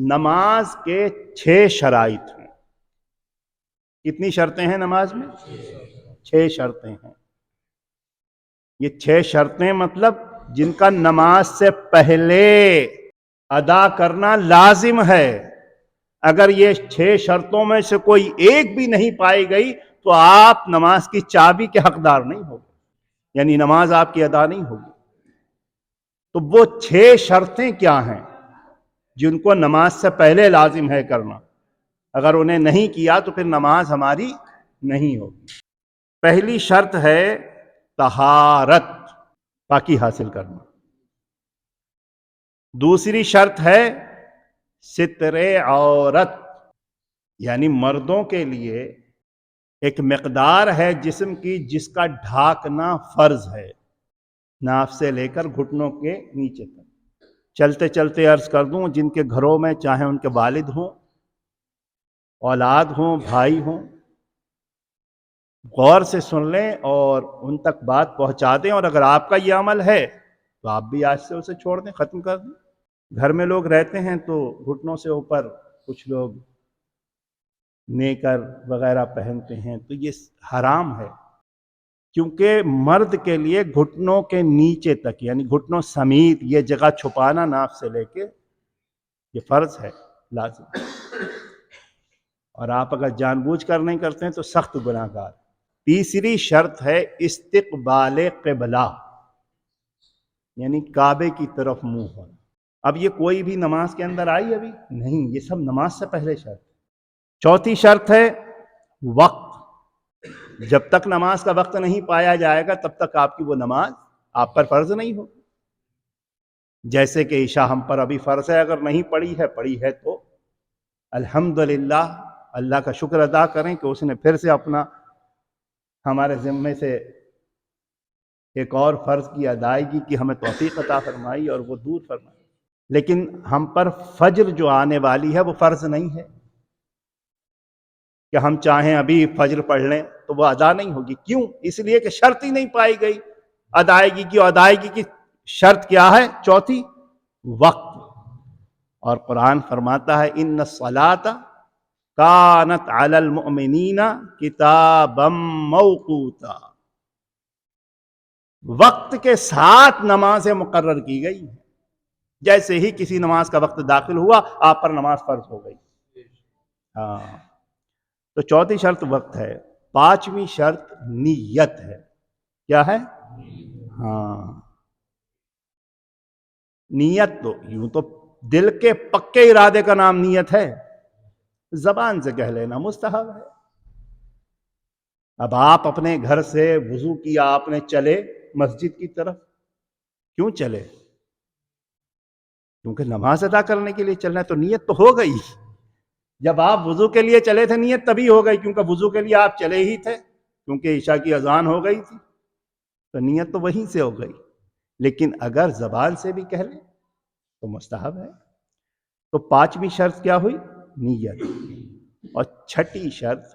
نماز کے 6 شرائط ہیں۔ کتنی شرطیں ہیں نماز میں؟ 6 شرطیں ہیں۔ یہ 6 شرطیں مطلب جن کا نماز سے پہلے ادا کرنا لازم ہے۔ اگر یہ 6 شرطوں میں سے کوئی ایک بھی نہیں پائی گئی تو آپ نماز کی چابی کے حقدار نہیں ہوگے، یعنی نماز آپ کی ادا نہیں ہوگی۔ تو وہ 6 شرطیں کیا ہیں جن کو نماز سے پہلے لازم ہے کرنا؟ اگر انہیں نہیں کیا تو پھر نماز ہماری نہیں ہوگی۔ پہلی شرط ہے طہارت، پاکی حاصل کرنا۔ دوسری شرط ہے ستر عورت، یعنی مردوں کے لیے ایک مقدار ہے جسم کی جس کا ڈھانکنا فرض ہے، ناف سے لے کر گھٹنوں کے نیچے تک۔ چلتے چلتے عرض کر دوں، جن کے گھروں میں چاہے ان کے والد ہوں، اولاد ہوں، بھائی ہوں، غور سے سن لیں اور ان تک بات پہنچا دیں، اور اگر آپ کا یہ عمل ہے تو آپ بھی آج سے اسے چھوڑ دیں، ختم کر دیں۔ گھر میں لوگ رہتے ہیں تو گھٹنوں سے اوپر کچھ لوگ نیکر وغیرہ پہنتے ہیں، تو یہ حرام ہے، کیونکہ مرد کے لیے گھٹنوں کے نیچے تک یعنی گھٹنوں سمیت یہ جگہ چھپانا ناف سے لے کے یہ فرض ہے، لازم ہے، اور آپ اگر جان بوجھ کر نہیں کرتے ہیں تو سخت گناہ گار۔ تیسری شرط ہے استقبال قبلہ، یعنی کعبے کی طرف منہ ہونا۔ اب یہ کوئی بھی نماز کے اندر آئی ابھی نہیں، یہ سب نماز سے پہلے شرط۔ چوتھی شرط ہے وقت، جب تک نماز کا وقت نہیں پایا جائے گا تب تک آپ کی وہ نماز آپ پر فرض نہیں ہو۔ جیسے کہ عشاء ہم پر ابھی فرض ہے، اگر نہیں پڑھی ہے تو الحمدللہ اللہ کا شکر ادا کریں کہ اس نے پھر سے اپنا ہمارے ذمے سے ایک اور فرض کی ادائیگی کی ہمیں توفیق عطا فرمائی اور وہ دور فرمائی۔ لیکن ہم پر فجر جو آنے والی ہے وہ فرض نہیں ہے کہ ہم چاہیں ابھی فجر پڑھ لیں تو وہ ادا نہیں ہوگی۔ کیوں؟ اس لیے کہ شرط ہی نہیں پائی گئی ادائیگی کی، اور ادائیگی کی شرط کیا ہے؟ چوتھی، وقت۔ اور قرآن فرماتا ہے ان الصلاۃ کانت علی المؤمنین کتابا موقوتا، وقت کے ساتھ نمازیں مقرر کی گئی ہیں، جیسے ہی کسی نماز کا وقت داخل ہوا آپ پر نماز فرض ہو گئی۔ ہاں، تو چوتھی شرط وقت ہے۔ پانچویں شرط نیت ہے۔ کیا ہے؟ ہاں، نیت تو یوں تو دل کے پکے ارادے کا نام نیت ہے، زبان سے کہہ لینا مستحب ہے۔ اب آپ اپنے گھر سے وضو کیا، آپ نے چلے مسجد کی طرف، کیوں چلے؟ کیونکہ نماز ادا کرنے کے لیے چلنا ہے، تو نیت تو ہو گئی۔ جب آپ وضو کے لیے چلے تھے نیت تبھی ہو گئی، کیونکہ وضو کے لیے آپ چلے ہی تھے، کیونکہ عشاء کی اذان ہو گئی تھی، تو نیت تو وہیں سے ہو گئی۔ لیکن اگر زبان سے بھی کہہ لیں تو مستحب ہے۔ تو پانچویں شرط کیا ہوئی؟ نیت۔ اور چھٹی شرط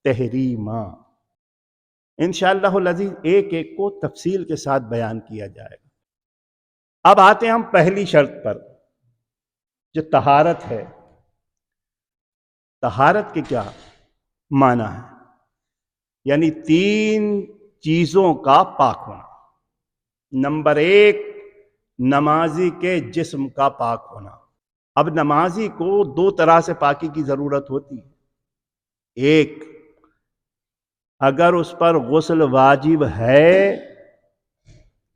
تحریمہ۔ انشاءاللہ العزیز ایک ایک کو تفصیل کے ساتھ بیان کیا جائے گا۔ اب آتے ہیں ہم پہلی شرط پر جو طہارت ہے۔ طہارت کے کیا معنی ہے؟ یعنی 3 چیزوں کا پاک ہونا۔ نمبر 1، نمازی کے جسم کا پاک ہونا۔ اب نمازی کو 2 طرح سے پاکی کی ضرورت ہوتی ہے۔ ایک، اگر اس پر غسل واجب ہے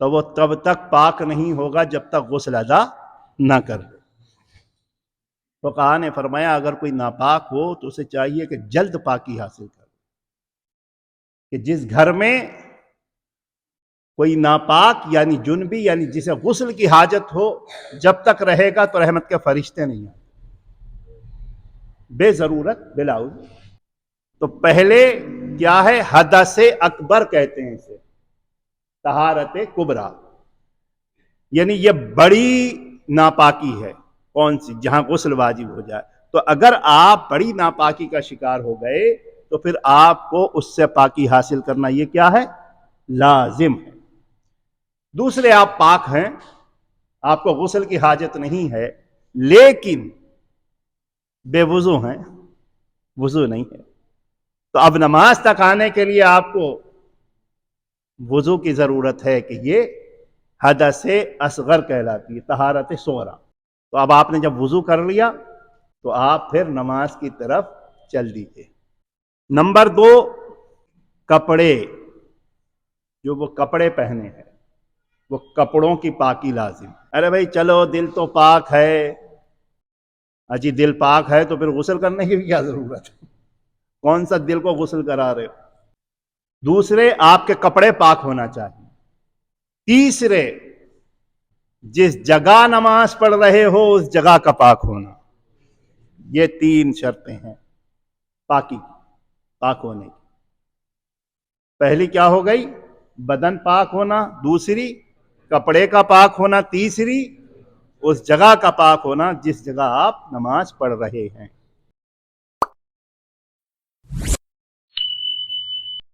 تو وہ تب تک پاک نہیں ہوگا جب تک غسل ادا نہ کر لے۔ فقہاء نے فرمایا اگر کوئی ناپاک ہو تو اسے چاہیے کہ جلد پاکی حاصل کرے، کہ جس گھر میں کوئی ناپاک یعنی جنبی یعنی جسے غسل کی حاجت ہو، جب تک رہے گا تو رحمت کے فرشتے نہیں آتے، بے ضرورت بلا عذر۔ تو پہلے کیا ہے؟ حدث اکبر کہتے ہیں اسے، طہارت کبریٰ، یعنی یہ بڑی ناپاکی ہے۔ کون سی؟ جہاں غسل واجب ہو جائے۔ تو اگر آپ بڑی ناپاکی کا شکار ہو گئے تو پھر آپ کو اس سے پاکی حاصل کرنا یہ کیا ہے؟ لازم ہے۔ دوسرے آپ پاک ہیں، آپ کو غسل کی حاجت نہیں ہے، لیکن بے وضو ہیں، وضو نہیں ہے، تو اب نماز تک آنے کے لیے آپ کو وضو کی ضرورت ہے کہ یہ حدث اصغر کہلاتی ہے، طہارت صغریٰ۔ تو اب آپ نے جب وضو کر لیا تو آپ پھر نماز کی طرف چل دیجیے۔ نمبر 2، کپڑے، جو وہ کپڑے پہنے ہیں وہ کپڑوں کی پاکی لازم۔ ارے بھائی چلو دل تو پاک ہے، اجی دل پاک ہے تو پھر غسل کرنے کی بھی کیا ضرورت ہے؟ کون سا دل کو غسل کرا رہے ہو؟ دوسرے، آپ کے کپڑے پاک ہونا چاہیے۔ تیسرے، جس جگہ نماز پڑھ رہے ہو اس جگہ کا پاک ہونا۔ یہ 3 شرطیں ہیں پاکی، پاک ہونے کی۔ پہلی کیا ہو گئی؟ بدن پاک ہونا، دوسری کپڑے کا پاک ہونا، تیسری اس جگہ کا پاک ہونا جس جگہ آپ نماز پڑھ رہے ہیں۔